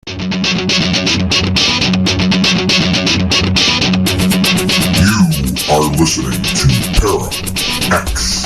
You are listening to Para X.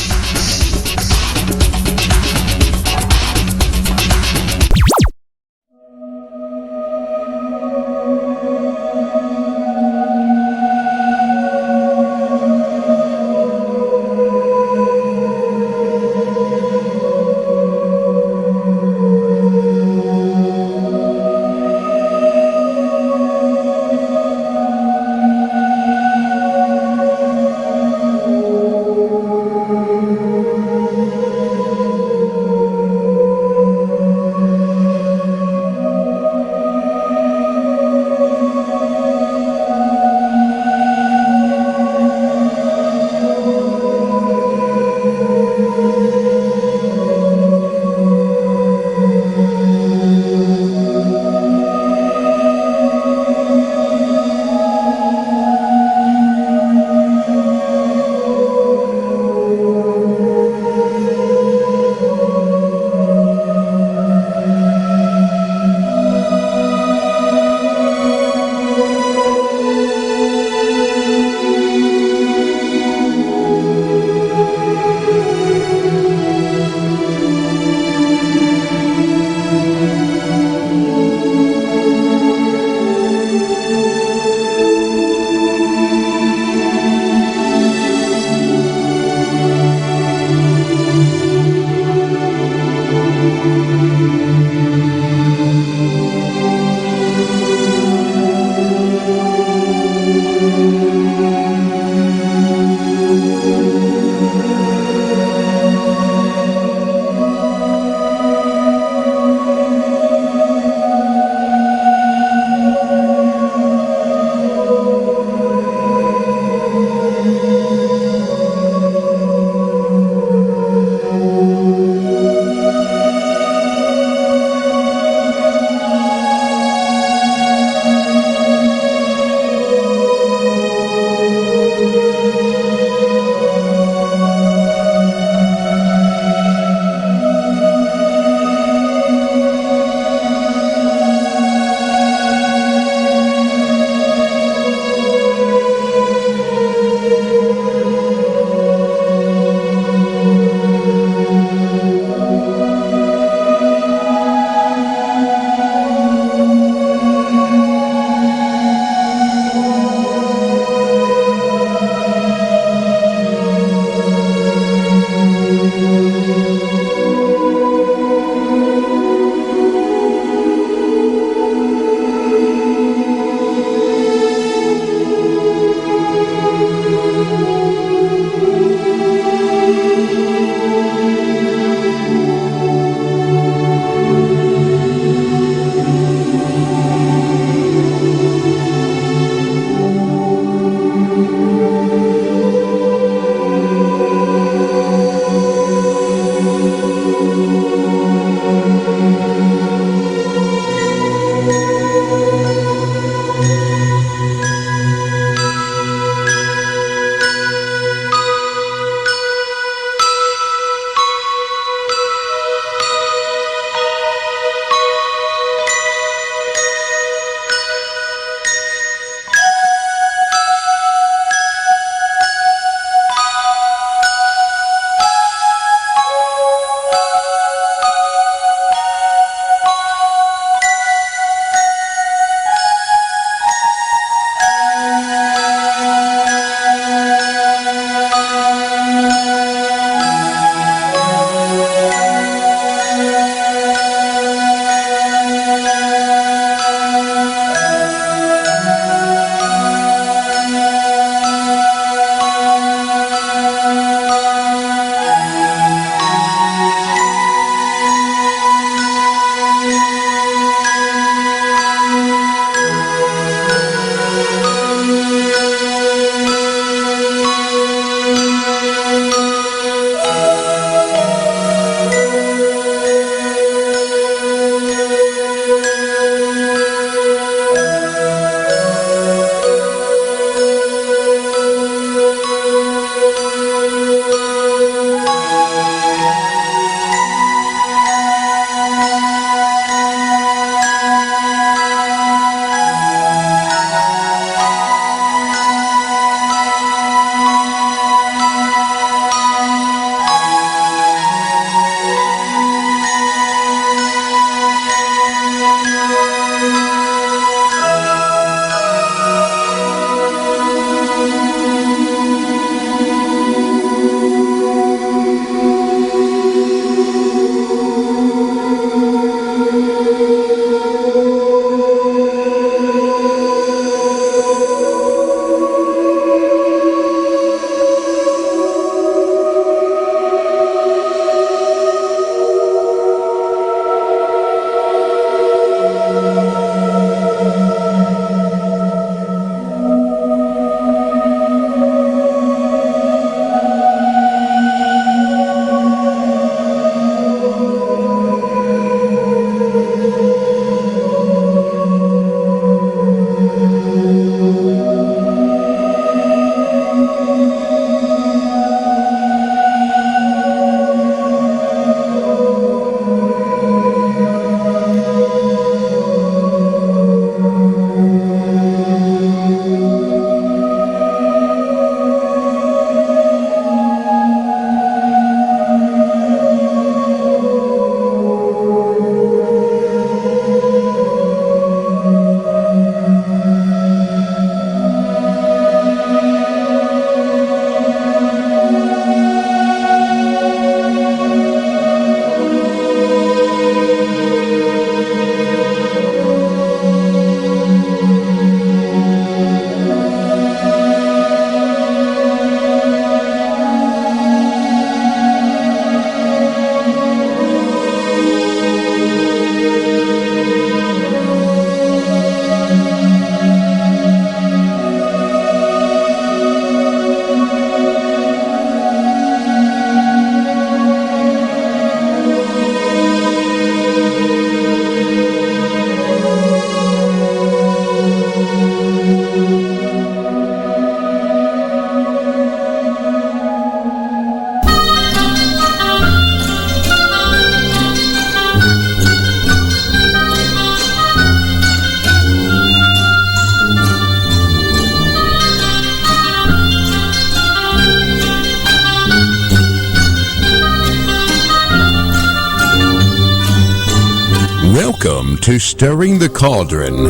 Welcome to Stirring the Cauldron.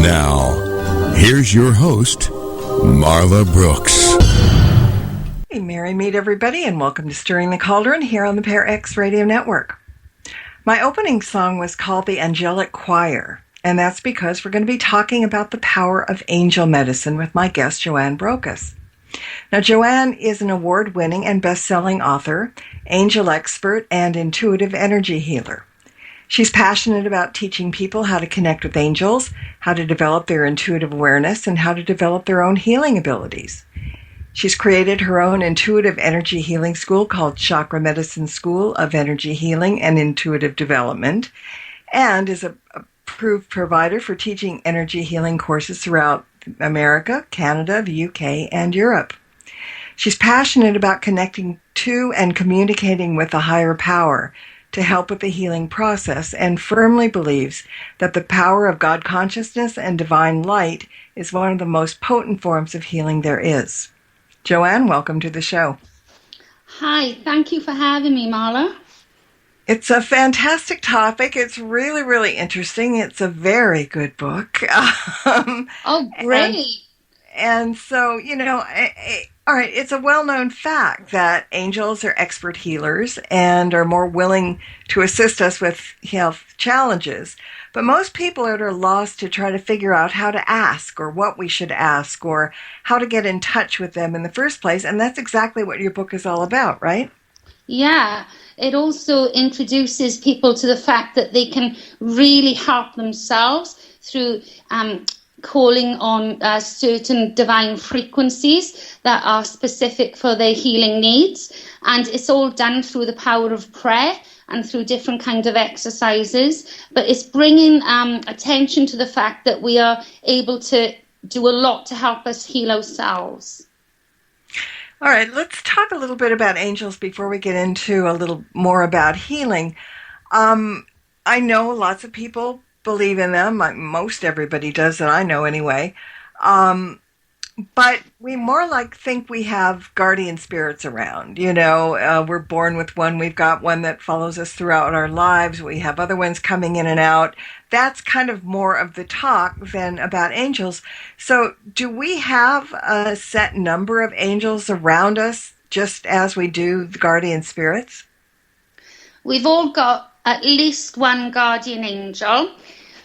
Now, here's your host, Marla Brooks. Hey, merry meet everybody, and welcome to Stirring the Cauldron here on the Pair X Radio Network. My opening song was called The Angelic Choir, and that's because we're going to be talking about the power of angel medicine with my guest, Joanne Brocas. Now, Joanne is an award-winning and best-selling author, angel expert, and intuitive energy healer. She's passionate about teaching people how to connect with angels, how to develop their intuitive awareness, and how to develop their own healing abilities. She's created her own intuitive energy healing school called Chakra Medicine School of Energy Healing and Intuitive Development, and is a approved provider for teaching energy healing courses throughout America, Canada, the UK, and Europe. She's passionate about connecting to and communicating with a higher power to help with the healing process, and firmly believes that the power of God consciousness and divine light is one of the most potent forms of healing there is. Joanne, welcome to the show. Hi, thank you for having me, Marla. It's a fantastic topic. It's really, really interesting. It's a very good book. Oh, great. And so, all right, it's a well-known fact that angels are expert healers and are more willing to assist us with health challenges. But most people are at a loss to try to figure out how to ask or what we should ask or how to get in touch with them in the first place. And that's exactly what your book is all about, right? Yeah, it also introduces people to the fact that they can really help themselves through calling on certain divine frequencies that are specific for their healing needs. And it's all done through the power of prayer and through different kinds of exercises. But it's bringing attention to the fact that we are able to do a lot to help us heal ourselves. All right, let's talk a little bit about angels before we get into a little more about healing. I know lots of people believe in them. Most everybody does that I know anyway. But we more think we have guardian spirits around. We're born with one. We've got one that follows us throughout our lives. We have other ones coming in and out. That's kind of more of the talk than about angels. So do we have a set number of angels around us just as we do the guardian spirits? We've all got at least one guardian angel.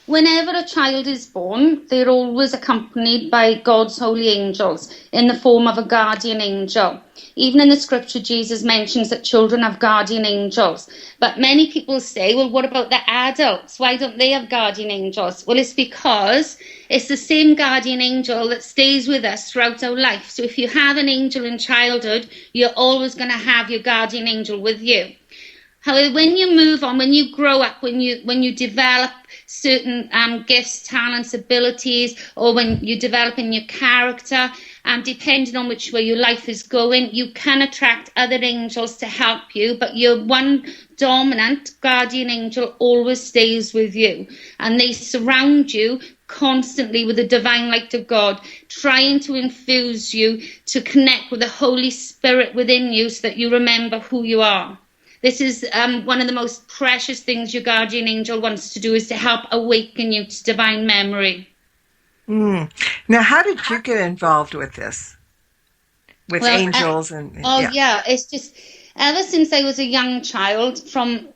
Whenever a child is born, they're always accompanied by God's holy angels in the form of a guardian angel. Even in the scripture, Jesus mentions that children have guardian angels. But many people say, well, what about the adults? Why don't they have guardian angels? Well, it's because it's the same guardian angel that stays with us throughout our life. So if you have an angel in childhood, you're always going to have your guardian angel with you. However, when you move on, when you grow up, when you develop certain gifts, talents, abilities, or when you develop in your character, depending on which way your life is going, you can attract other angels to help you, but your one dominant guardian angel always stays with you, and they surround you constantly with the divine light of God, trying to infuse you to connect with the Holy Spirit within you so that you remember who you are. This is one of the most precious things your guardian angel wants to do, is to help awaken you to divine memory. Now, how did you get involved with this? With angels? Yeah, it's just ever since I was a young child, from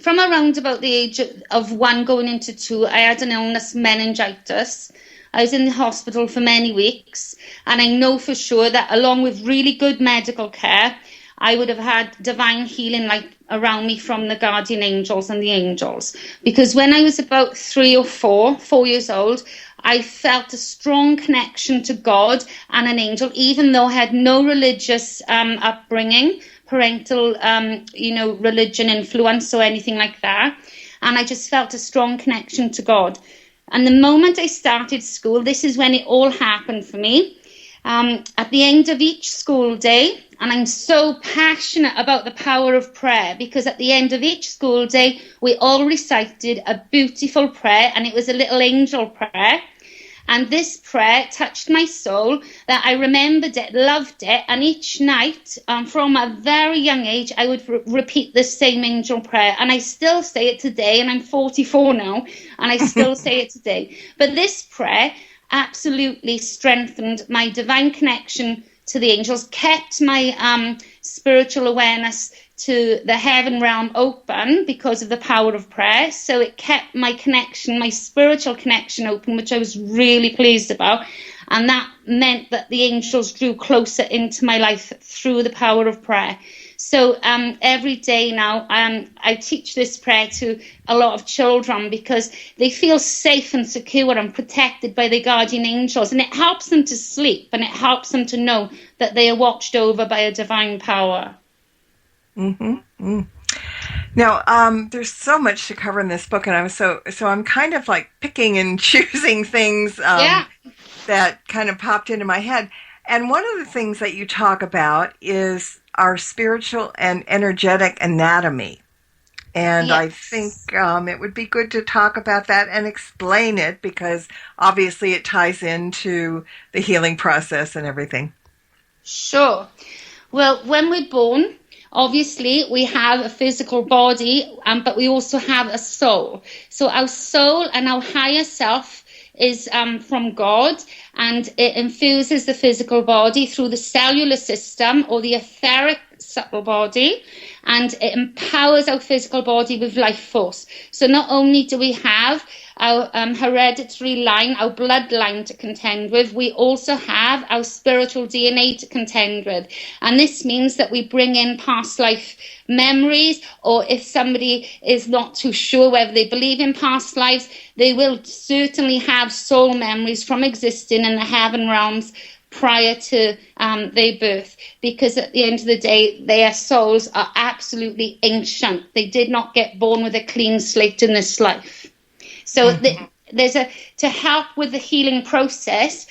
around about the age of 1 going into 2, I had an illness, meningitis. I was in the hospital for many weeks, and I know for sure that along with really good medical care, I would have had divine healing around me from the guardian angels and the angels. Because when I was about 3 or 4 years old, I felt a strong connection to God and an angel, even though I had no religious upbringing, parental, religion influence or anything like that. And I just felt a strong connection to God. And the moment I started school, this is when it all happened for me. At the end of each school day, and I'm so passionate about the power of prayer, because at the end of each school day, we all recited a beautiful prayer, and it was a little angel prayer. And this prayer touched my soul, that I remembered it, loved it. And each night, from a very young age, I would repeat the same angel prayer. And I still say it today, and I'm 44 now, and I still say it today. But this prayer absolutely strengthened my divine connection to the angels, kept my spiritual awareness to the heaven realm open because of the power of prayer. So it kept my connection, my spiritual connection open, which I was really pleased about. And that meant that the angels drew closer into my life through the power of prayer. So every day now, I teach this prayer to a lot of children because they feel safe and secure and protected by their guardian angels. And it helps them to sleep, and it helps them to know that they are watched over by a divine power. Mm-hmm. Mm. Now, there's so much to cover in this book, and I'm kind of like picking and choosing things that kind of popped into my head. And one of the things that you talk about is our spiritual and energetic anatomy. And yes. I think it would be good to talk about that and explain it, because obviously it ties into the healing process and everything. Sure. Well, when we're born, obviously we have a physical body, but we also have a soul. So our soul and our higher self is from God, and it infuses the physical body through the cellular system or the etheric subtle body, and it empowers our physical body with life force. So not only do we have our hereditary line, our bloodline to contend with, we also have our spiritual DNA to contend with. And this means that we bring in past life memories, or if somebody is not too sure whether they believe in past lives, they will certainly have soul memories from existing in the heaven realms prior to their birth, because at the end of the day, their souls are absolutely ancient. They did not get born with a clean slate in this life. So to help with the healing process,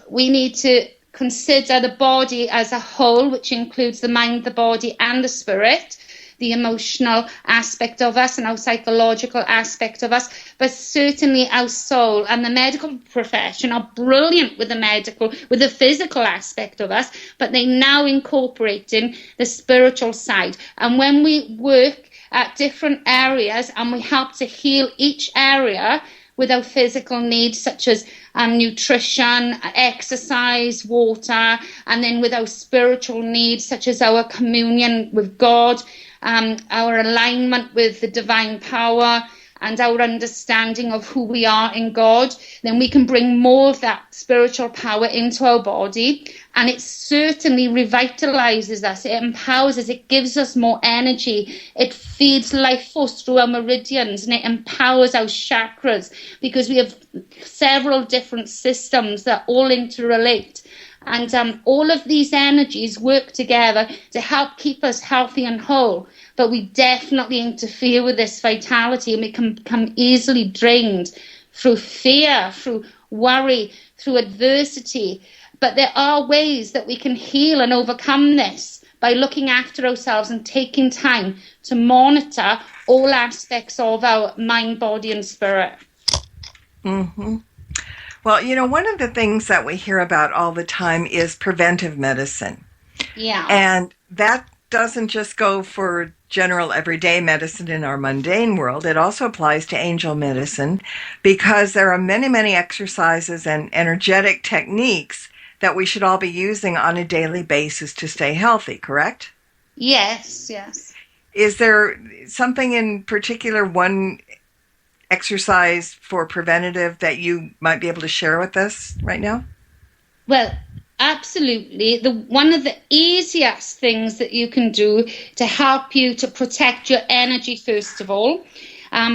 we need to consider the body as a whole, which includes the mind, the body, and the spirit, the emotional aspect of us and our psychological aspect of us, but certainly our soul. And the medical profession are brilliant with the physical aspect of us, but they now incorporating the spiritual side. And when we work at different areas and we help to heal each area with our physical needs, such as nutrition, exercise, water, and then with our spiritual needs, such as our communion with God, our alignment with the divine power, and our understanding of who we are in God, then we can bring more of that spiritual power into our body. And it certainly revitalizes us, it empowers us, it gives us more energy, it feeds life force through our meridians, and it empowers our chakras, because we have several different systems that all interrelate. And all of these energies work together to help keep us healthy and whole. But we definitely interfere with this vitality, and we can become easily drained through fear, through worry, through adversity. But there are ways that we can heal and overcome this by looking after ourselves and taking time to monitor all aspects of our mind, body, and spirit. Mm-hmm. Well, one of the things that we hear about all the time is preventive medicine. Yeah. And that doesn't just go for general everyday medicine in our mundane world. It also applies to angel medicine, because there are many, many exercises and energetic techniques that we should all be using on a daily basis to stay healthy, correct? Yes. Is there something in particular, one exercise for preventative that you might be able to share with us right now? Well, absolutely. One of the easiest things that you can do to help you to protect your energy, first of all,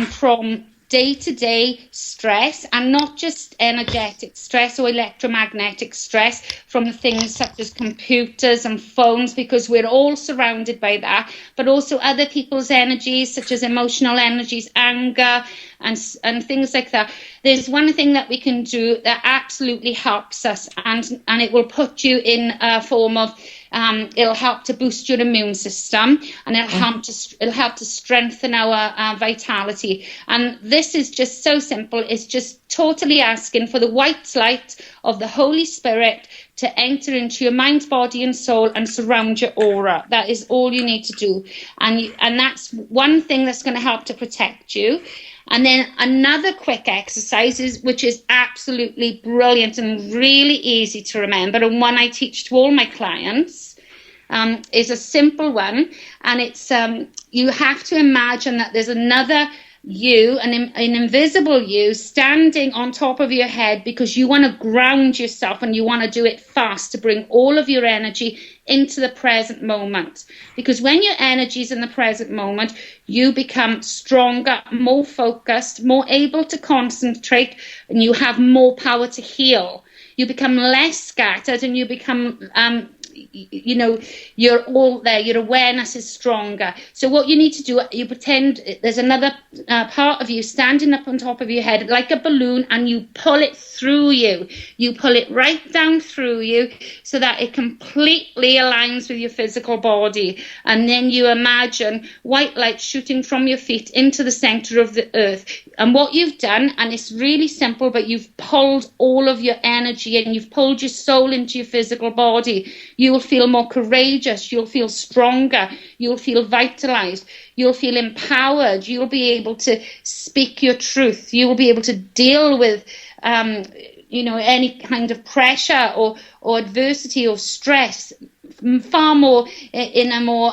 from day-to-day stress, and not just energetic stress or electromagnetic stress from things such as computers and phones, because we're all surrounded by that, but also other people's energies, such as emotional energies, anger, and things like that. There's one thing that we can do that absolutely helps us, and it will put you in a form of It'll help to boost your immune system, and it'll help to strengthen our vitality. And this is just so simple. It's just totally asking for the white light of the Holy Spirit to enter into your mind, body, and soul and surround your aura. That is all you need to do, and that's one thing that's going to help to protect you. And then another quick exercise, which is absolutely brilliant and really easy to remember, and one I teach to all my clients, is a simple one. And it's you have to imagine that there's another you, an invisible you, standing on top of your head, because you want to ground yourself, and you want to do it fast to bring all of your energy into the present moment. Because when your energy is in the present moment, you become stronger, more focused, more able to concentrate, and you have more power to heal. You become less scattered, and you become you're all there. Your awareness is stronger. So what you need to do, you pretend there's another part of you standing up on top of your head like a balloon, and you pull it through you. You pull it right down through you so that it completely aligns with your physical body. And then you imagine white light shooting from your feet into the center of the earth. And what you've done, and it's really simple, but you've pulled all of your energy, and you've pulled your soul into your physical body. You will feel more courageous. You'll feel stronger. You'll feel vitalized. You'll feel empowered. You'll be able to speak your truth. You will be able to deal with, any kind of pressure or adversity or stress far more in a more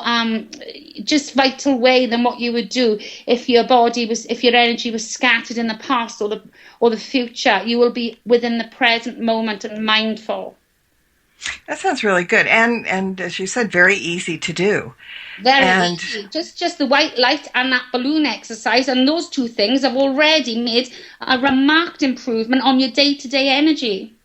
just vital way than what you would do if your energy was scattered in the past or the future. You will be within the present moment and mindful. That sounds really good, and as you said, very easy to do. Very easy. Just the white light and that balloon exercise, and those two things have already made a remarked improvement on your day-to-day energy.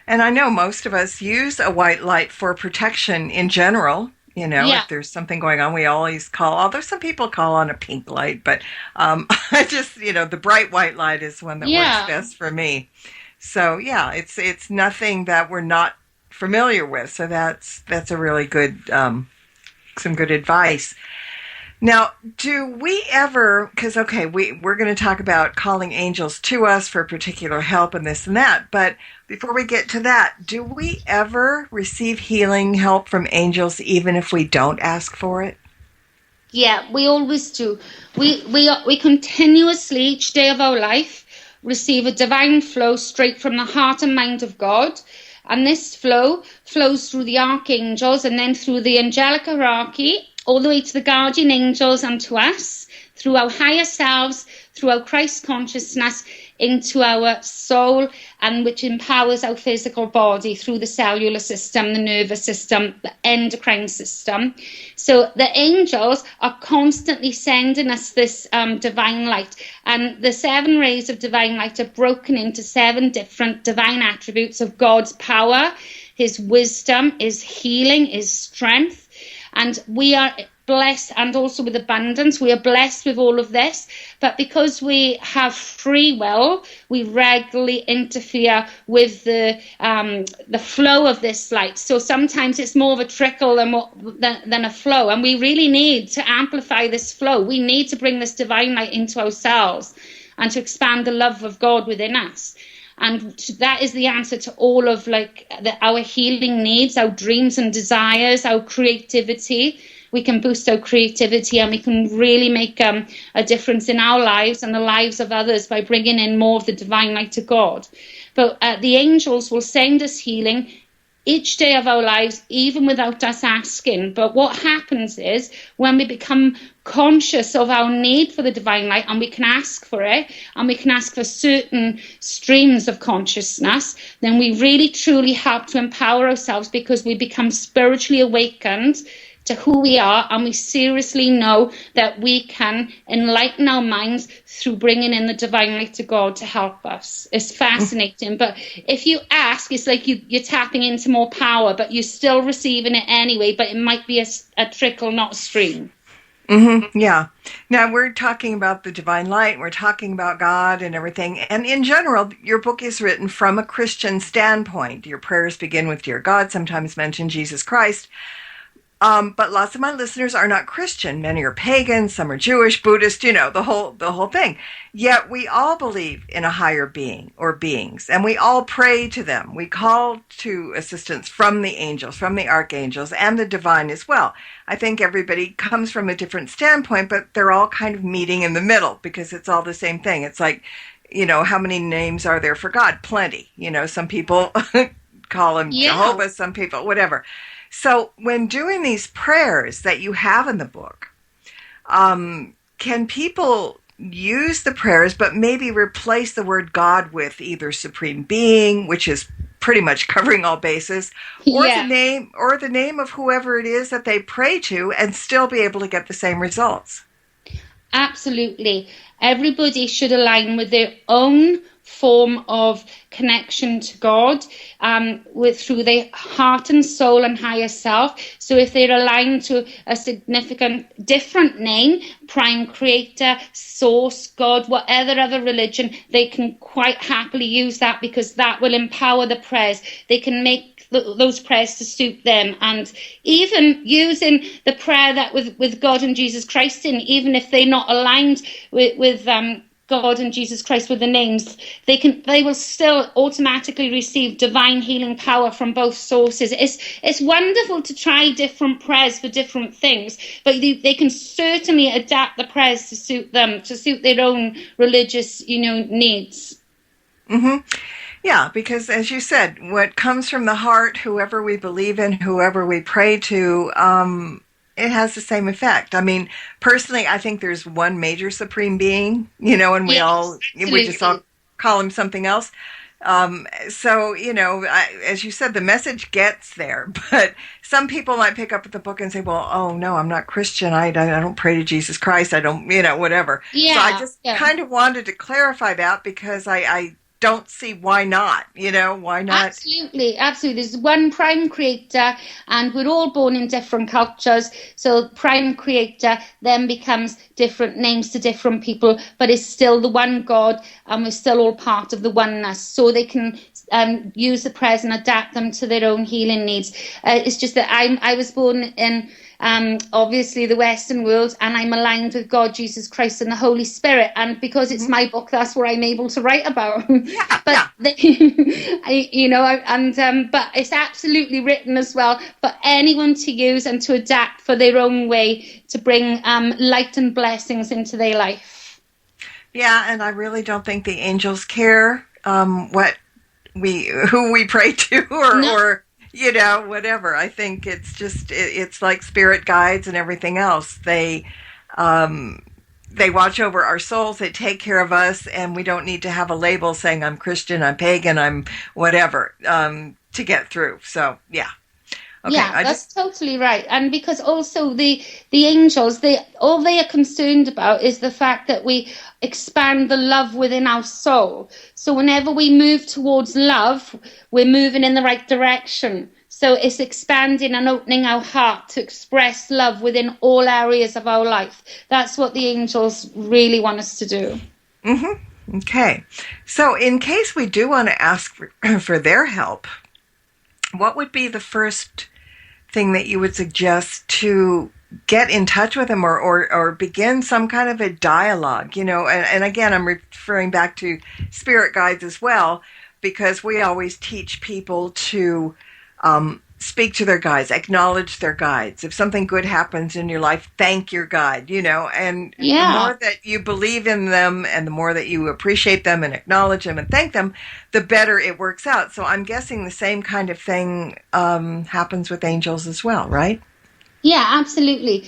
And I know most of us use a white light for protection in general. If there's something going on, we always call, although some people call on a pink light, but I just, the bright white light is one that works best for me. So it's nothing that we're not familiar with. So that's a really good, some good advice. Now, do we ever, because, we're going to talk about calling angels to us for particular help and this and that, but before we get to that, do we ever receive healing help from angels even if we don't ask for it? Yeah, we always do. We continuously, each day of our life, receive a divine flow straight from the heart and mind of God. And this flow flows through the archangels and then through the angelic hierarchy, all the way to the guardian angels and to us, through our higher selves, through our Christ consciousness, into our soul, and which empowers our physical body through the cellular system, the nervous system, the endocrine system. So the angels are constantly sending us this divine light, and the 7 rays of divine light are broken into 7 different divine attributes of God's power, his wisdom, his healing, his strength. And we are blessed, and also with abundance. We are blessed with all of this, but because we have free will, we regularly interfere with the flow of this light. So sometimes it's more of a trickle than a flow, and we really need to amplify this flow. We need to bring this divine light into ourselves and to expand the love of God within us. And that is the answer to all of our healing needs, our dreams and desires, our creativity. We can boost our creativity, and we can really make a difference in our lives and the lives of others by bringing in more of the divine light to God. But the angels will send us healing each day of our lives, even without us asking. But what happens is when we become conscious of our need for the divine light, and we can ask for it, and we can ask for certain streams of consciousness, then we really truly help to empower ourselves, because we become spiritually awakened to who we are, and we seriously know that we can enlighten our minds through bringing in the divine light to God to help us. It's fascinating. But if you ask, it's like you're tapping into more power, but you're still receiving it anyway, but it might be a trickle, not a stream. Yeah. Now we're talking about the divine light. We're talking about God and everything. And in general, your book is written from a Christian standpoint. Your prayers begin with "Dear God," sometimes mention Jesus Christ. But lots of my listeners are not Christian. Many are pagan, some are Jewish, Buddhist, the whole thing. Yet we all believe in a higher being or beings, and we all pray to them. We call to assistance from the angels, from the archangels, and the divine as well. I think everybody comes from a different standpoint, but they're all kind of meeting in the middle because it's all the same thing. It's like, how many names are there for God? Plenty. Some people call him Jehovah, some people, whatever. So when doing these prayers that you have in the book, can people use the prayers but maybe replace the word God with either supreme being, which is pretty much covering all bases, or the name of whoever it is that they pray to, and still be able to get the same results? Absolutely. Everybody should align with their own form of connection to God, through their heart and soul and higher self. So if they're aligned to a significant different name, prime creator, source, God, whatever other religion, they can quite happily use that, because that will empower the prayers. They can make those prayers to suit them, and even using the prayer that with God and Jesus Christ in, even if they're not aligned with God and Jesus Christ with the names, they will still automatically receive divine healing power from both sources. It's wonderful to try different prayers for different things, but they can certainly adapt the prayers to suit them, to suit their own religious, needs. Yeah, because as you said, what comes from the heart, whoever we believe in, whoever we pray to, it has the same effect. I mean, personally, I think there's one major supreme being, and we just all call him something else. So, as you said, the message gets there, but some people might pick up the book and say, well, oh no, I'm not Christian. I don't pray to Jesus Christ. I don't, whatever. Yeah, so I just kind of wanted to clarify that, because I don't see why not, why not? Absolutely. There's one prime creator, and we're all born in different cultures. So prime creator then becomes different names to different people, but it's still the one God, and we're still all part of the oneness. So they can use the prayers and adapt them to their own healing needs. It's just that I was born in obviously the Western world, and I'm aligned with God, Jesus Christ, and the Holy Spirit, and because it's my book, that's what I'm able to write about. But but it's absolutely written as well for anyone to use and to adapt for their own way to bring light and blessings into their life. Yeah, and I really don't think the angels care who we pray to or whatever. I think it's just, it's like spirit guides and everything else. They watch over our souls. They take care of us, and we don't need to have a label saying I'm Christian, I'm pagan, I'm whatever, to get through. So, yeah. Okay, yeah, that's totally right. And because also the angels, all they are concerned about is the fact that we expand the love within our soul. So whenever we move towards love, we're moving in the right direction. So it's expanding and opening our heart to express love within all areas of our life. That's what the angels really want us to do. Mm-hmm. Okay. So in case we do want to ask for their help, what would be the first thing that you would suggest to get in touch with them or begin some kind of a dialogue, and again, I'm referring back to spirit guides as well, because we always teach people to speak to their guides, acknowledge their guides. If something good happens in your life, thank your guide, and the more that you believe in them and the more that you appreciate them and acknowledge them and thank them, the better it works out. So I'm guessing the same kind of thing happens with angels as well, right? Yeah, absolutely.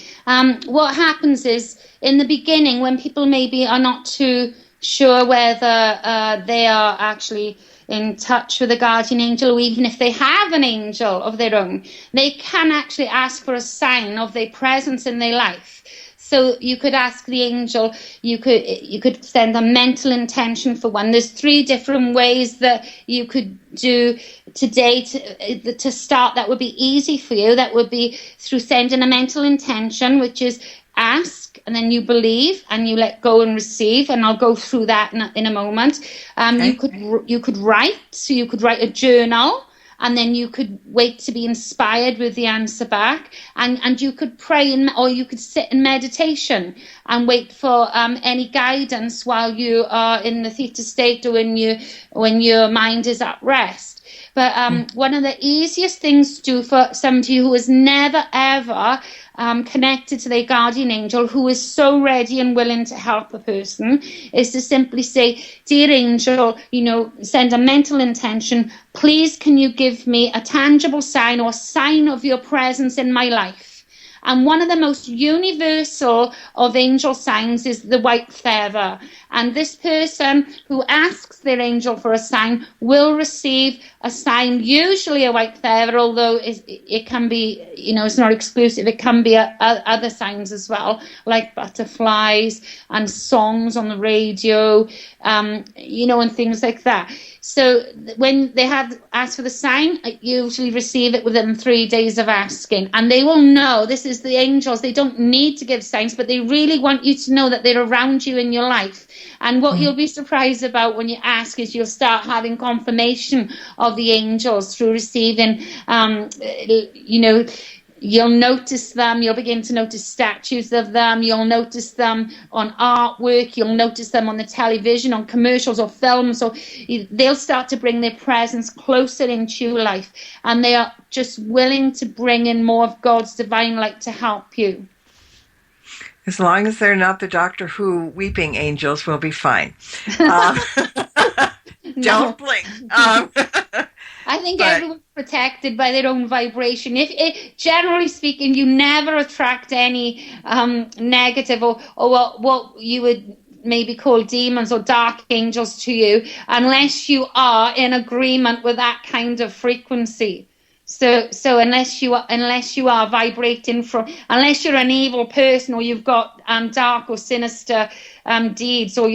What happens is, in the beginning, when people maybe are not too sure whether they are actually in touch with a guardian angel, or even if they have an angel of their own, they can actually ask for a sign of their presence in their life. So you could ask the angel, you could send a mental intention for one. There's 3 different ways that you could do today to start that would be easy for you. That would be through sending a mental intention, which is ask, and then you believe, and you let go and receive. And I'll go through that in a moment. Okay. You could write, so you could write a journal, and then you could wait to be inspired with the answer back, and you could pray, or you could sit in meditation and wait for any guidance while you are in the theta state, or when your mind is at rest. But one of the easiest things to do for somebody who has never, ever connected to their guardian angel, who is so ready and willing to help a person, is to simply say, dear angel, send a mental intention. Please, can you give me a tangible sign or sign of your presence in my life? And one of the most universal of angel signs is the white feather. And this person who asks their angel for a sign will receive a sign, usually a white feather, although it can be, it's not exclusive. It can be other signs as well, like butterflies and songs on the radio, and things like that. So when they have asked for the sign, I usually receive it within 3 days of asking. And they will know, this is the angels, they don't need to give signs, but they really want you to know that they're around you in your life. And what you'll be surprised about when you ask is you'll start having confirmation of the angels through receiving, you'll notice them, you'll begin to notice statues of them, you'll notice them on artwork, you'll notice them on the television, on commercials or films, so they'll start to bring their presence closer into your life, and they are just willing to bring in more of God's divine light to help you. As long as they're not the Doctor Who weeping angels, we'll be fine. Don't blink. I think everyone's protected by their own vibration. Generally speaking, you never attract any negative or what you would maybe call demons or dark angels to you, unless you are in agreement with that kind of frequency. So unless you are vibrating from, unless you're an evil person, or you've got dark or sinister deeds, or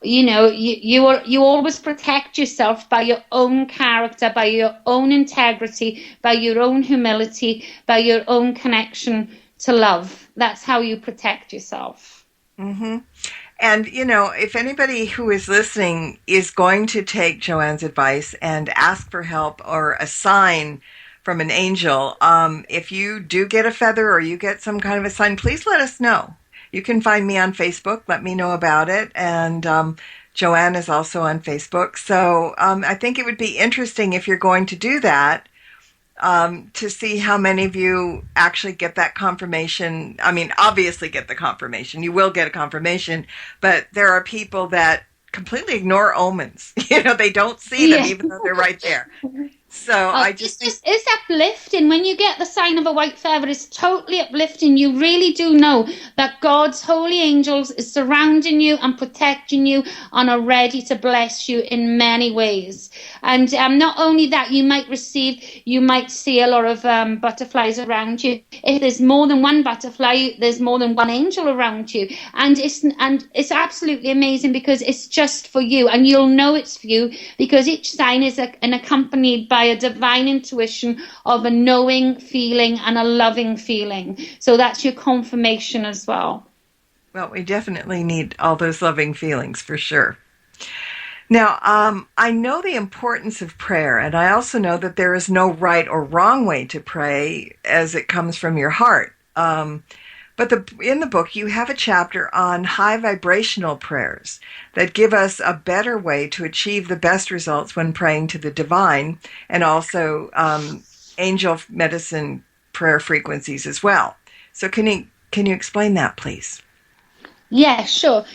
you always protect yourself by your own character, by your own integrity, by your own humility, by your own connection to love. That's how you protect yourself. Mm-hmm. And, if anybody who is listening is going to take Joanne's advice and ask for help or a sign from an angel, if you do get a feather or you get some kind of a sign, please let us know. You can find me on Facebook. Let me know about it. And Joanne is also on Facebook. So I think it would be interesting, if you're going to do that, to see how many of you actually get that confirmation. I mean, obviously get the confirmation. You will get a confirmation. But there are people that completely ignore omens. They don't see them, even though they're right there. So it's uplifting. When you get the sign of a white feather, it's totally uplifting. You really do know that God's holy angels is surrounding you and protecting you and are ready to bless you in many ways. And not only that, you might see a lot of butterflies around you. If there's more than one butterfly, there's more than one angel around you. And it's absolutely amazing, because it's just for you, and you'll know it's for you because each sign is accompanied by a divine intuition of a knowing feeling and a loving feeling. So that's your confirmation as well. Well, we definitely need all those loving feelings for sure. Now, I know the importance of prayer, and I also know that there is no right or wrong way to pray as it comes from your heart. But in the book, you have a chapter on high vibrational prayers that give us a better way to achieve the best results when praying to the divine, and also angel medicine prayer frequencies as well. So can you explain that, please? Yeah, sure.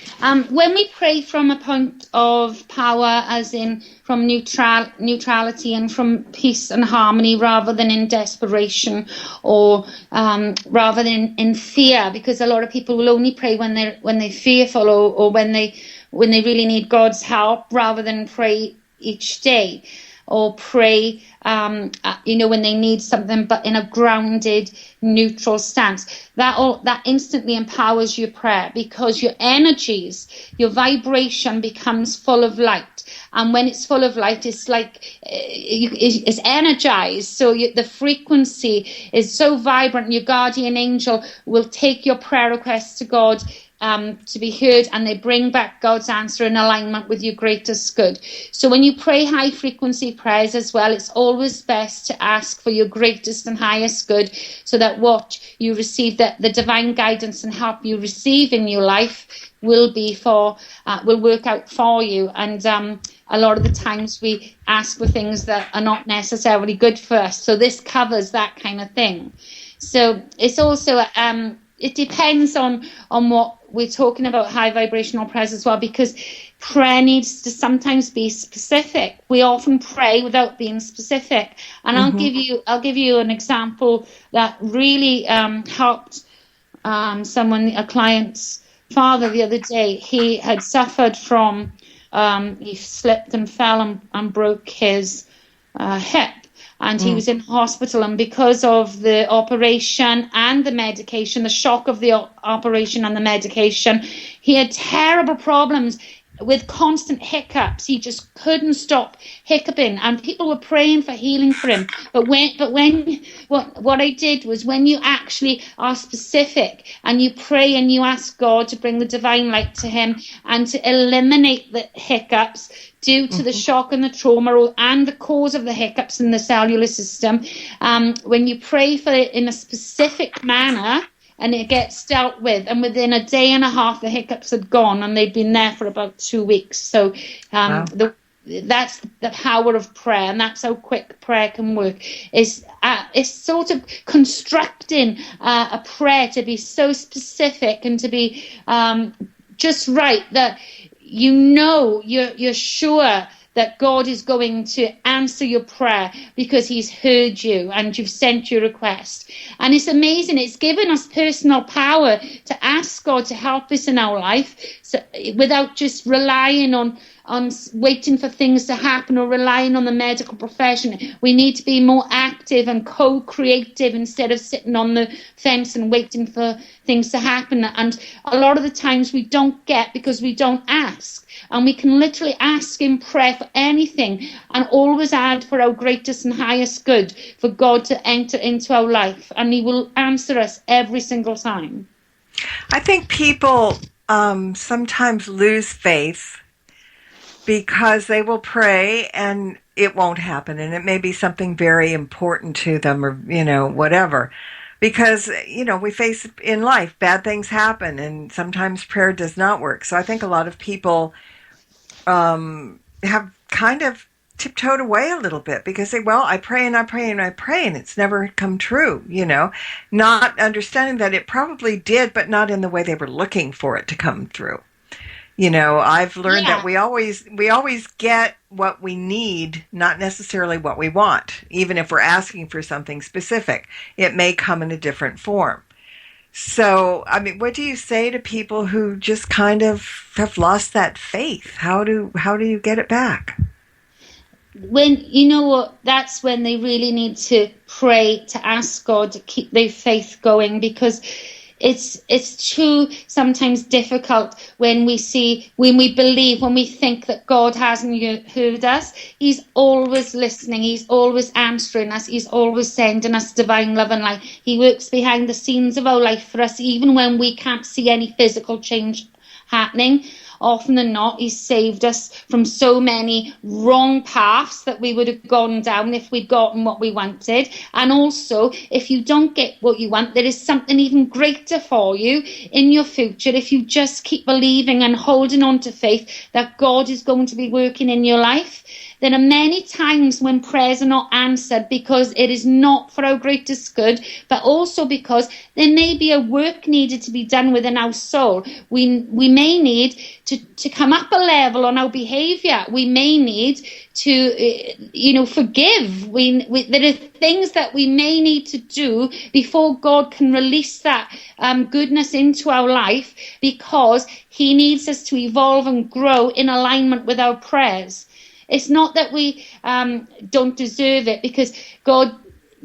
When we pray from a point of power, as in from neutrality and from peace and harmony, rather than in desperation, or rather than in fear, because a lot of people will only pray when they're fearful, or when they really need God's help, rather than pray each day, or pray when they need something, but in a grounded, neutral stance. That instantly empowers your prayer, because your energies, your vibration becomes full of light, And when it's full of light, it's like it's energized. So the frequency is so vibrant. Your guardian angel will take your prayer requests to God to be heard, and they bring back God's answer in alignment with your greatest good. So when you pray high frequency prayers as well, it's always best to ask for your greatest and highest good, so that what you receive, that the divine guidance and help you receive in your life will work out for you. And a lot of the times we ask for things that are not necessarily good for us. So this covers that kind of thing. So it's also it depends on what we're talking about, high vibrational prayers as well, because prayer needs to sometimes be specific. We often pray without being specific. And I'll give you an example that really helped a client's father the other day. He had suffered from he slipped and fell and broke his hip. And he was in hospital, and because of the operation and the medication, the shock of the operation and the medication, he had terrible problems with constant hiccups. He just couldn't stop hiccuping, and people were praying for healing for him. But what I did was, when you actually are specific and you pray and you ask God to bring the divine light to him and to eliminate the hiccups due to the shock and the trauma and the cause of the hiccups in the cellular system, when you pray for it in a specific manner, and it gets dealt with, and within a day and a half the hiccups had gone, and they'd been there for about 2 weeks. So wow. That's the power of prayer, and that's how quick prayer can work. It's sort of constructing a prayer to be so specific and to be just right, that you're sure that God is going to answer your prayer because he's heard you and you've sent your request. And it's amazing. It's given us personal power to ask God to help us in our life, so, without just relying on waiting for things to happen or relying on the medical profession. We need to be more active and co-creative instead of sitting on the fence and waiting for things to happen. And a lot of the times we don't get because we don't ask. And we can literally ask in prayer for anything, and always add for our greatest and highest good, for God to enter into our life, and he will answer us every single time. I think people sometimes lose faith because they will pray and it won't happen, and it may be something very important to them, or whatever. Because, we face in life, bad things happen, and sometimes prayer does not work. So I think a lot of people have kind of tiptoed away a little bit because I pray and I pray and I pray, and it's never come true, not understanding that it probably did, but not in the way they were looking for it to come through. I've learned that we always get what we need, not necessarily what we want. Even if we're asking for something specific, it may come in a different form. So, what do you say to people who just kind of have lost that faith? How do you get it back? That's when they really need to pray, to ask God to keep their faith going, because it's too sometimes difficult when we believe, when we think that God hasn't heard us. He's always listening. He's always answering us. He's always sending us divine love and light. He works behind the scenes of our life for us, even when we can't see any physical change happening. Often than not, he's saved us from so many wrong paths that we would have gone down if we'd gotten what we wanted. And also, if you don't get what you want, there is something even greater for you in your future if you just keep believing and holding on to faith that God is going to be working in your life. There are many times when prayers are not answered because it is not for our greatest good, but also because there may be a work needed to be done within our soul. We may need to come up a level on our behavior. We may need to, forgive. There are things that we may need to do before God can release that goodness into our life, because he needs us to evolve and grow in alignment with our prayers. It's not that we don't deserve it, because God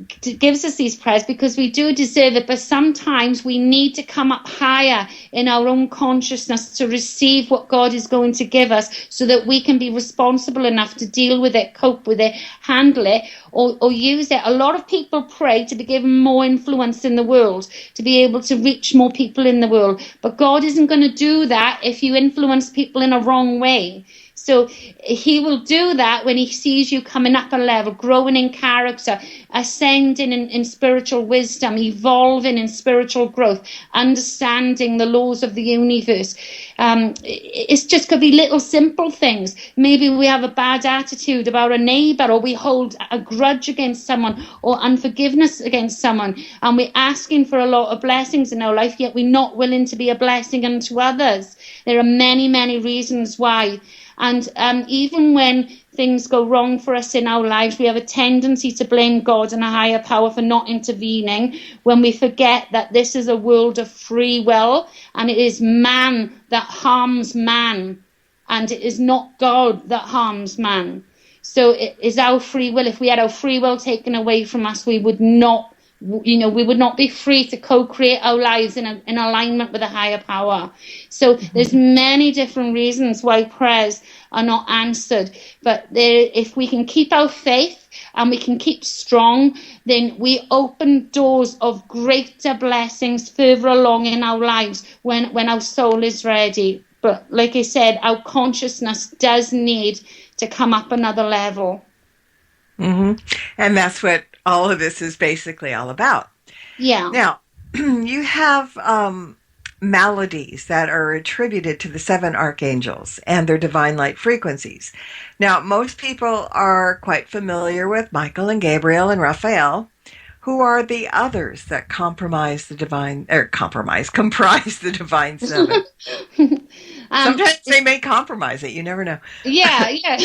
gives us these prayers because we do deserve it, but sometimes we need to come up higher in our own consciousness to receive what God is going to give us so that we can be responsible enough to deal with it, cope with it, handle it, or use it. A lot of people pray to be given more influence in the world, to be able to reach more people in the world, but God isn't going to do that if you influence people in a wrong way. So he will do that when he sees you coming up a level, growing in character, ascending in spiritual wisdom, evolving in spiritual growth, understanding the laws of the universe. It's just could be little simple things. Maybe we have a bad attitude about a neighbour, or we hold a grudge against someone, or unforgiveness against someone, and we're asking for a lot of blessings in our life, yet we're not willing to be a blessing unto others. There are many, many reasons why. And even when things go wrong for us in our lives, we have a tendency to blame God and a higher power for not intervening, when we forget that this is a world of free will, and it is man that harms man, and it is not God that harms man. So it is our free will. If we had our free will taken away from us, we would not, we would not be free to co-create our lives in alignment with a higher power. So there's many different reasons why prayers are not answered. But if we can keep our faith and we can keep strong, then we open doors of greater blessings further along in our lives when our soul is ready. But like I said, our consciousness does need to come up another level. Mm-hmm. And that's what all of this is basically all about. Yeah. Now, you have melodies that are attributed to the 7 archangels and their divine light frequencies. Now, most people are quite familiar with Michael and Gabriel and Raphael. Who are the others that comprise the divine 7? Sometimes they may compromise it. You never know. Yeah.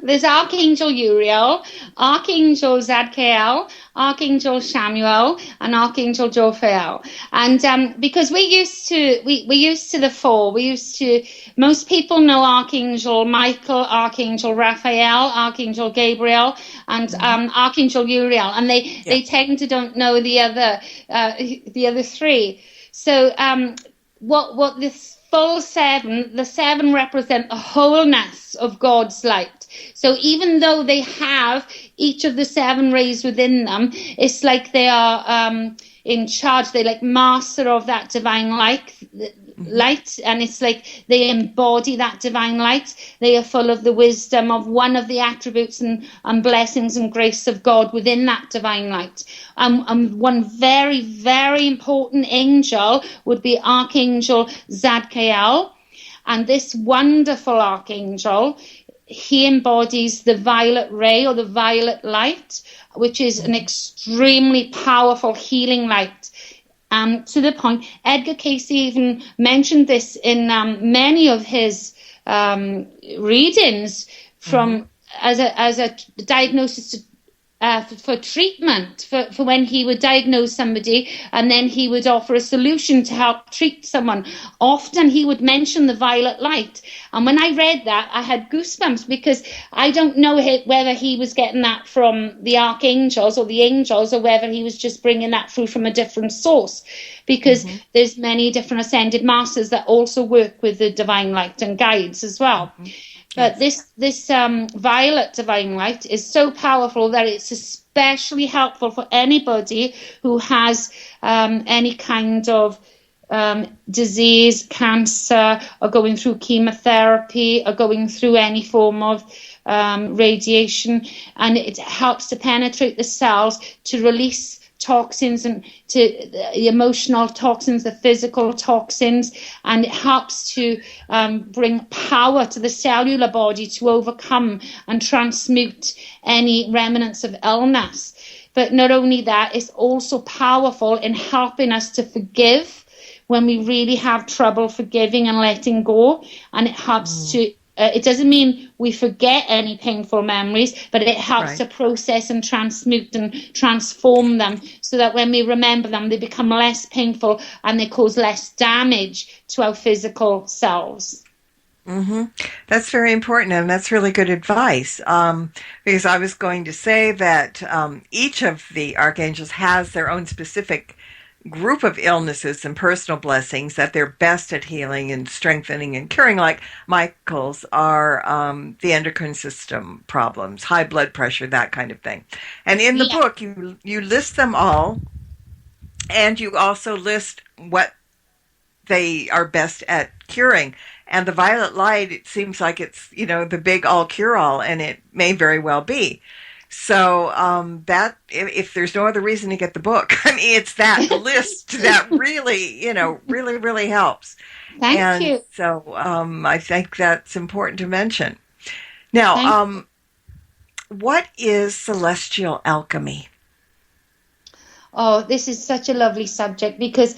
There's Archangel Uriel, Archangel Zadkiel, Archangel Samuel, and Archangel Jophiel. And because we used to the 4. Most people know Archangel Michael, Archangel Raphael, Archangel Gabriel, and Archangel Uriel, and they tend to don't know the other 3. So what this full 7, the 7 represent the wholeness of God's light. So even though they have each of the 7 rays within them, it's like they are in charge. They're like master of that divine light, and it's like they embody that divine light. They are full of the wisdom of one of the attributes and blessings and grace of God within that divine light. One very, very important angel would be Archangel Zadkiel. And this wonderful archangel, he embodies the violet ray or the violet light, which is an extremely powerful healing light. To the point, Edgar Cayce even mentioned this in many of his readings from as a diagnosis for treatment, for when he would diagnose somebody and then he would offer a solution to help treat someone. Often he would mention the violet light. And when I read that, I had goosebumps, because I don't know whether he was getting that from the archangels or the angels, or whether he was just bringing that through from a different source, because there's many different ascended masters that also work with the divine light and guides as well. But this violet divine light is so powerful that it's especially helpful for anybody who has any kind of disease, cancer, or going through chemotherapy, or going through any form of radiation. And it helps to penetrate the cells to release toxins, and to the emotional toxins, the physical toxins, and it helps to bring power to the cellular body to overcome and transmute any remnants of illness. But not only that, it's also powerful in helping us to forgive when we really have trouble forgiving and letting go, and it helps to it doesn't mean we forget any painful memories, but it helps to process and transmute and transform them, so that when we remember them, they become less painful and they cause less damage to our physical selves. Mm-hmm. That's very important, and that's really good advice. Because I was going to say that each of the archangels has their own specific group of illnesses and personal blessings that they're best at healing and strengthening and curing. Like Michael's are the endocrine system problems, high blood pressure, that kind of thing. And in the book, you list them all, and you also list what they are best at curing. And the violet light, it seems like it's, the big all cure-all, and it may very well be. So that, if there's no other reason to get the book, I mean, it's that list that really, really, really helps. Thank you. So I think that's important to mention. Now, what is celestial alchemy? Oh, this is such a lovely subject, because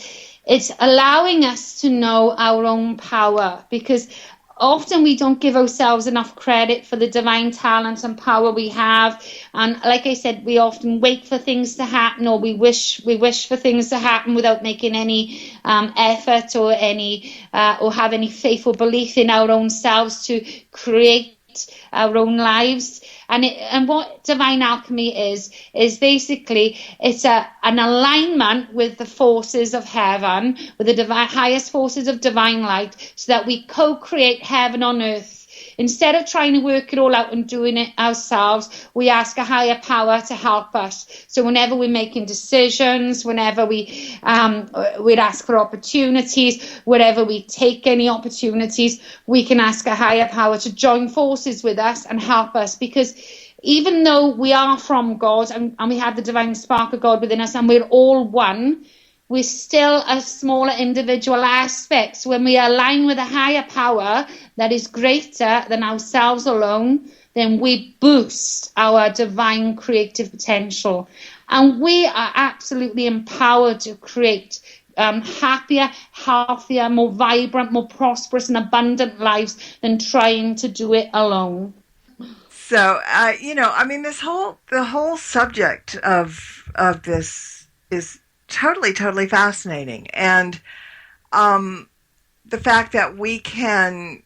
it's allowing us to know our own power, because often we don't give ourselves enough credit for the divine talents and power we have. And like I said, we often wait for things to happen, or we wish for things to happen without making any effort or have any faith or belief in our own selves to create our own lives. And what divine alchemy is basically it's an alignment with the forces of heaven, with the highest forces of divine light, so that we co-create heaven on earth. Instead of trying to work it all out and doing it ourselves, we ask a higher power to help us. So whenever we're making decisions, whenever we'd ask for opportunities, wherever we take any opportunities, we can ask a higher power to join forces with us and help us. Because even though we are from God and we have the divine spark of God within us, and we're all one, we're still a smaller individual aspects. When we align with a higher power that is greater than ourselves alone, then we boost our divine creative potential. And we are absolutely empowered to create happier, healthier, more vibrant, more prosperous and abundant lives than trying to do it alone. So, the whole subject of this is totally fascinating. And the fact that we can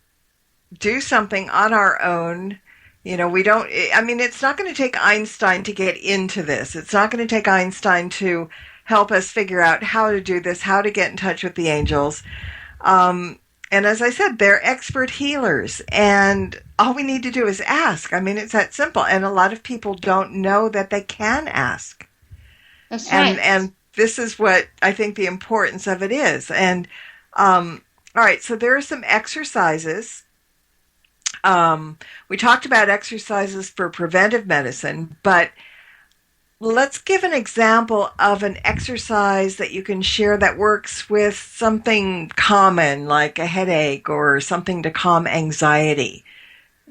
do something on our own, it's not going to take Einstein to get into this. It's not going to take Einstein to help us figure out how to do this, how to get in touch with the angels. And as I said, they're expert healers, and all we need to do is ask. I mean, it's that simple. And a lot of people don't know that they can ask. That's right. And this is what I think the importance of it is. And all right, so there are some exercises. We talked about exercises for preventive medicine, but let's give an example of an exercise that you can share that works with something common, like a headache or something to calm anxiety.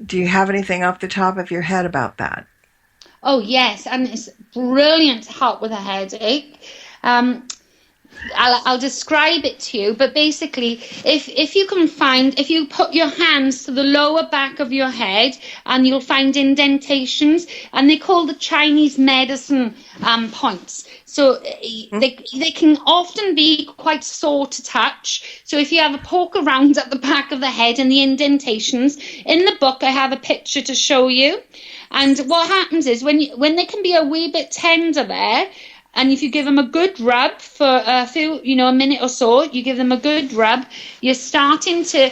Do you have anything off the top of your head about that? Oh, yes, and it's brilliant to help with a headache. I'll describe it to you, but basically, if you put your hands to the lower back of your head, and you'll find indentations, and they call the Chinese medicine points. So they can often be quite sore to touch. So if you have a poke around at the back of the head and the indentations, in the book I have a picture to show you. And what happens is when they can be a wee bit tender there, and if you give them a good rub for a minute or so, you give them a good rub, you're starting to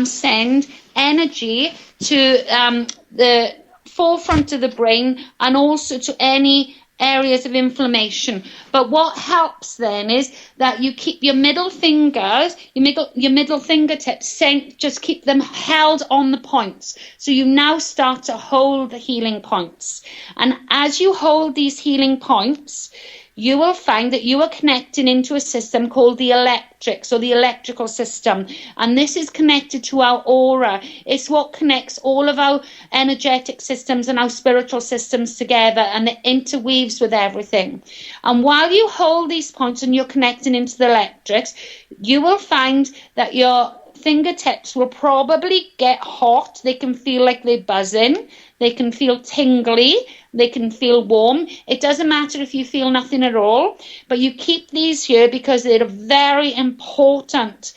send energy to the forefront of the brain and also to any areas of inflammation. But what helps then is that you keep your middle fingers, your middle fingertips, just keep them held on the points. So you now start to hold the healing points. And as you hold these healing points, you will find that you are connecting into a system called the electrics, or the electrical system. And this is connected to our aura. It's what connects all of our energetic systems and our spiritual systems together, and it interweaves with everything. And while you hold these points and you're connecting into the electrics, you will find that your fingertips will probably get hot. They can feel like they're buzzing. They can feel tingly. They can feel warm. It doesn't matter if you feel nothing at all, but you keep these here because they're very important,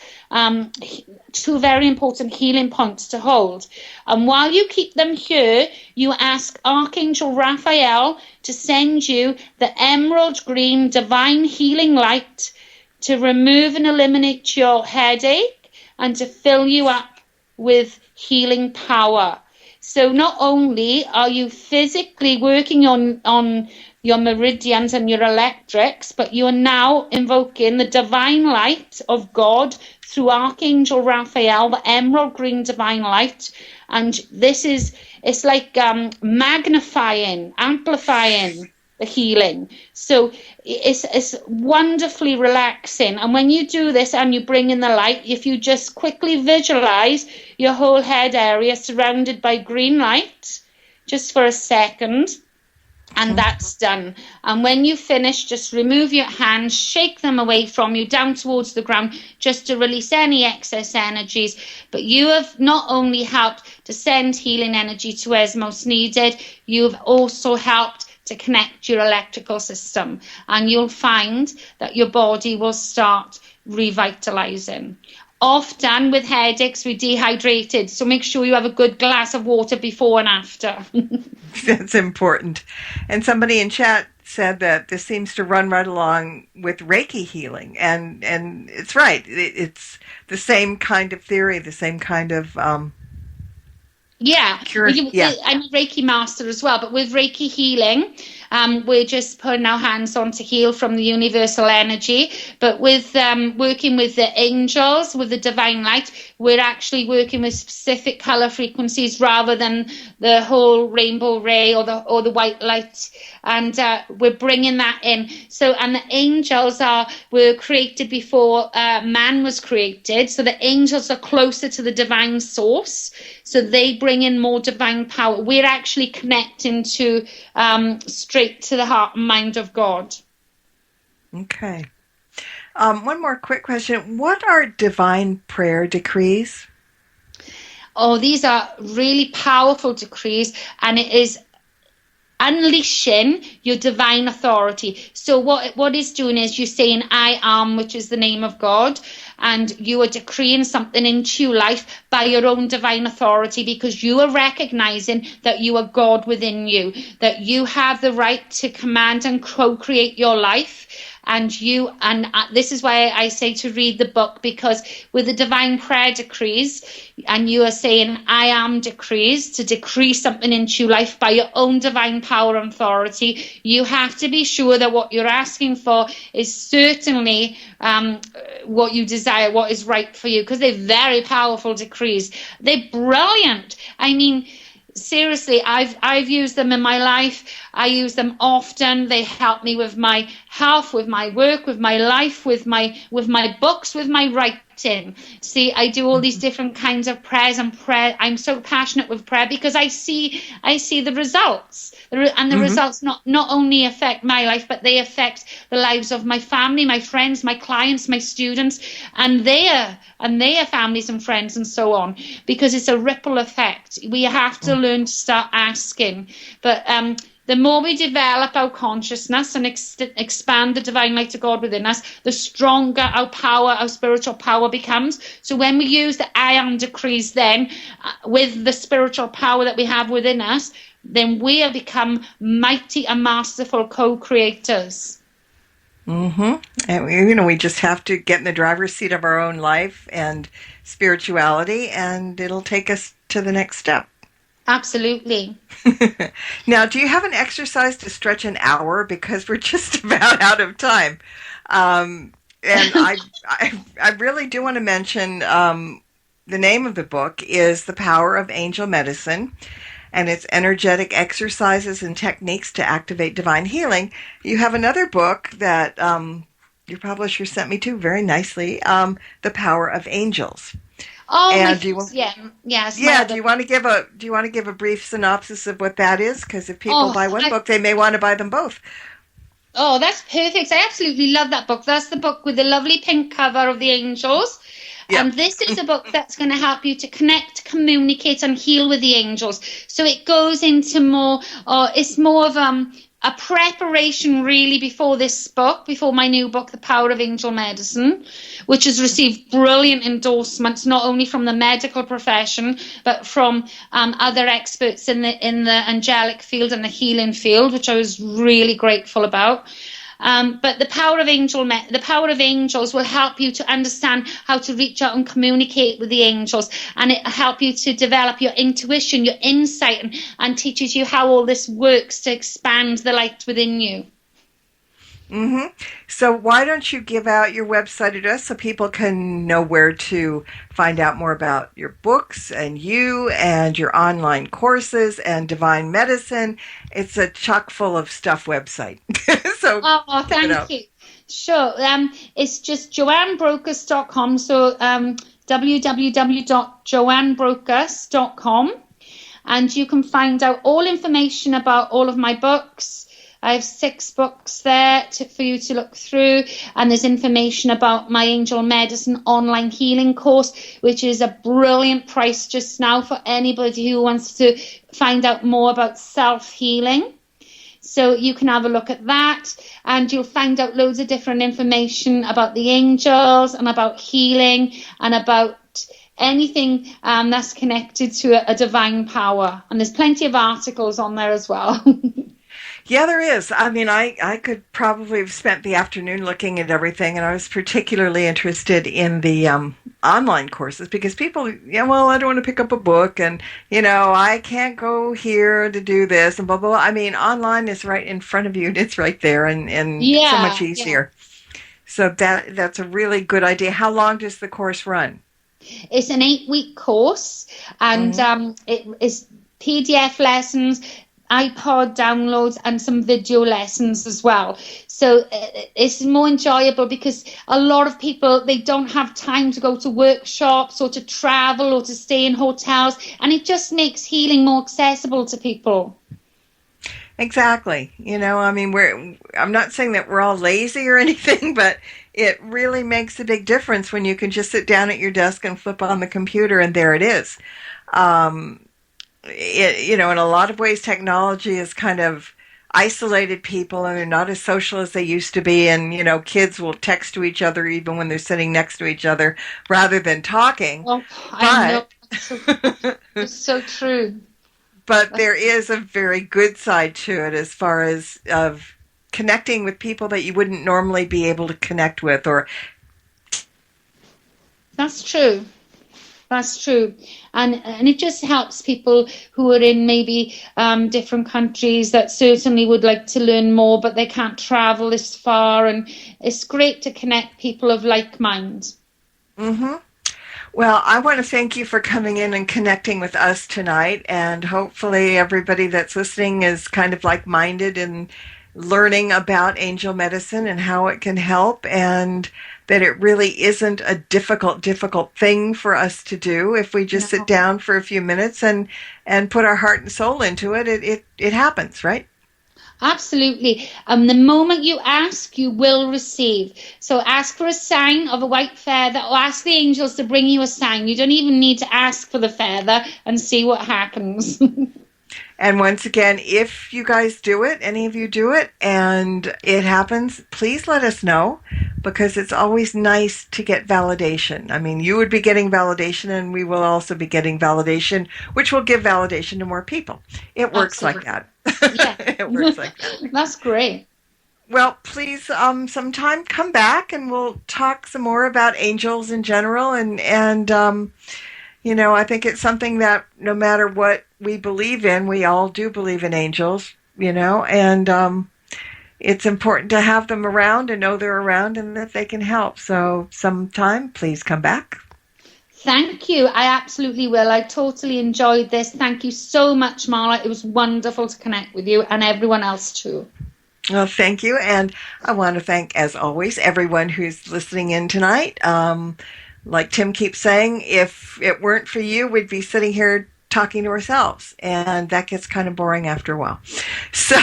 two very important healing points to hold. And while you keep them here, you ask Archangel Raphael to send you the emerald green divine healing light to remove and eliminate your headache and to fill you up with healing power. So not only are you physically working on your meridians and your electrics, but you are now invoking the divine light of God through Archangel Raphael, the emerald green divine light. And it's like magnifying, amplifying the healing. So it's wonderfully relaxing. And when you do this and you bring in the light, if you just quickly visualize your whole head area surrounded by green light, just for a second, and that's done. And when you finish, just remove your hands, shake them away from you down towards the ground, just to release any excess energies. But you have not only helped to send healing energy to where's most needed, you've also helped to connect your electrical system, and you'll find that your body will start revitalizing. Often with headaches, we're dehydrated, so make sure you have a good glass of water before and after. That's important. And somebody in chat said that this seems to run right along with Reiki healing, and it's right. It's the same kind of theory, the same kind of cure. I'm a Reiki master as well, but with Reiki healing, we're just putting our hands on to heal from the universal energy. But with working with the angels, with the divine light, we're actually working with specific color frequencies rather than the whole rainbow ray or the white light. And we're bringing that in. So, and the angels were created before man was created. So the angels are closer to the divine source. So they bring in more divine power. We're actually connecting to straight to the heart and mind of God. Okay. One more quick question. What are divine prayer decrees? Oh, these are really powerful decrees, and it is unleashing your divine authority. So what it's doing is you're saying I am, which is the name of God, and you are decreeing something into your life by your own divine authority, because you are recognizing that you are God within you, that you have the right to command and co-create your life. And this is why I say to read the book, because with the divine prayer decrees, and you are saying I am decrees, to decree something into your life by your own divine power and authority, you have to be sure that what you're asking for is certainly what you desire, what is right for you, because they're very powerful decrees. They're brilliant. I mean, seriously, I've used them in my life. I use them often. They help me with my health, with my work, with my life, with my books, with my writing. See, I do all these different kinds of prayers and prayer. I'm so passionate with prayer because I see the results, and the results not only affect my life, but they affect the lives of my family, my friends, my clients, my students, and their families and friends, and so on, because it's a ripple effect. We have to learn to start asking. But the more we develop our consciousness and expand the divine light of God within us, the stronger our power, our spiritual power becomes. So when we use the I am decrees then, with the spiritual power that we have within us, then we have become mighty and masterful co-creators. And we just have to get in the driver's seat of our own life and spirituality, and it'll take us to the next step. Absolutely. Now, do you have an exercise to stretch an hour? Because we're just about out of time. And I really do want to mention the name of the book is The Power of Angel Medicine, and it's energetic exercises and techniques to activate divine healing. You have another book that your publisher sent me to very nicely, The Power of Angels. Oh, and do you want to give a brief synopsis of what that is? Because if people buy one book, they may want to buy them both. Oh, that's perfect. I absolutely love that book. That's the book with the lovely pink cover of the angels. Yeah. And this is a book that's going to help you to connect, communicate, and heal with the angels. So it goes into more, it's more of a preparation really before this book, before my new book, The Power of Angel Medicine, which has received brilliant endorsements, not only from the medical profession, but from other experts in the angelic field and the healing field, which I was really grateful about. But the power of angels will help you to understand how to reach out and communicate with the angels, and it help you to develop your intuition, your insight, and teaches you how all this works to expand the light within you. Mm-hmm. So why don't you give out your website address so people can know where to find out more about your books and you and your online courses and divine medicine. It's a chock full of stuff website. So thank you. Sure. It's just joannebrocas.com. So www.joannebrocas.com, and you can find out all information about all of my books. I have 6 books there for you to look through, and there's information about my Angel Medicine online healing course, which is a brilliant price just now for anybody who wants to find out more about self-healing. So you can have a look at that, and you'll find out loads of different information about the angels and about healing and about anything that's connected to a divine power. And there's plenty of articles on there as well. Yeah, there is. I mean, I could probably have spent the afternoon looking at everything, and I was particularly interested in the online courses because people, I don't want to pick up a book, and, I can't go here to do this, and blah, blah, blah. I mean, online is right in front of you, and it's right there, and so much easier. Yeah. So that's a really good idea. How long does the course run? It's an 8-week course, and it is PDF lessons, iPod downloads, and some video lessons as well. So it's more enjoyable because a lot of people, they don't have time to go to workshops or to travel or to stay in hotels, and it just makes healing more accessible to people. Exactly. I'm not saying that we're all lazy or anything, but it really makes a big difference when you can just sit down at your desk and flip on the computer and there it is. In a lot of ways, technology has kind of isolated people, and they're not as social as they used to be. And, kids will text to each other even when they're sitting next to each other rather than talking. Well, I know. It's so true. But there is a very good side to it as far as of connecting with people that you wouldn't normally be able to connect with. That's true. That's true. And it just helps people who are in maybe different countries that certainly would like to learn more, but they can't travel this far. And it's great to connect people of like mind. Mm-hmm. Well, I want to thank you for coming in and connecting with us tonight. And hopefully everybody that's listening is kind of like-minded in learning about angel medicine and how it can help, and that it really isn't a difficult thing for us to do. If we just sit down for a few minutes and put our heart and soul into it, it happens, right? Absolutely. The moment you ask, you will receive. So ask for a sign of a white feather, or ask the angels to bring you a sign. You don't even need to ask for the feather, and see what happens. And once again, if you guys do it, any of you do it, and it happens, please let us know, because it's always nice to get validation. I mean, you would be getting validation, and we will also be getting validation, which will give validation to more people. It works like that. Yeah. It works like that. That's great. Well, please, sometime come back, and we'll talk some more about angels in general, and I think it's something that no matter what we believe in, we all do believe in angels, and it's important to have them around and know they're around and that they can help. So sometime, please come back. Thank you. I absolutely will. I totally enjoyed this. Thank you so much, Marla. It was wonderful to connect with you, and everyone else too. Well, thank you. And I want to thank, as always, everyone who's listening in tonight. Like Tim keeps saying, if it weren't for you, we'd be sitting here talking to ourselves, and that gets kind of boring after a while. So,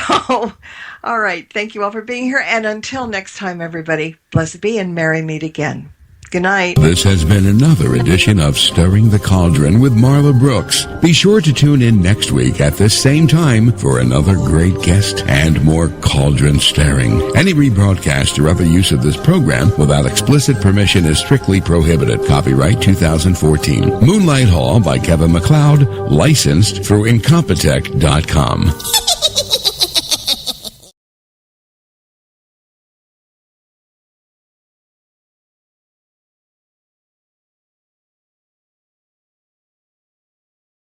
all right, thank you all for being here, and until next time, everybody, blessed be and merry meet again. Good night. This has been another edition of Stirring the Cauldron with Marla Brooks. Be sure to tune in next week at this same time for another great guest and more cauldron stirring. Any rebroadcast or other use of this program without explicit permission is strictly prohibited. Copyright 2014. Moonlight Hall by Kevin MacLeod, licensed through Incompetech.com.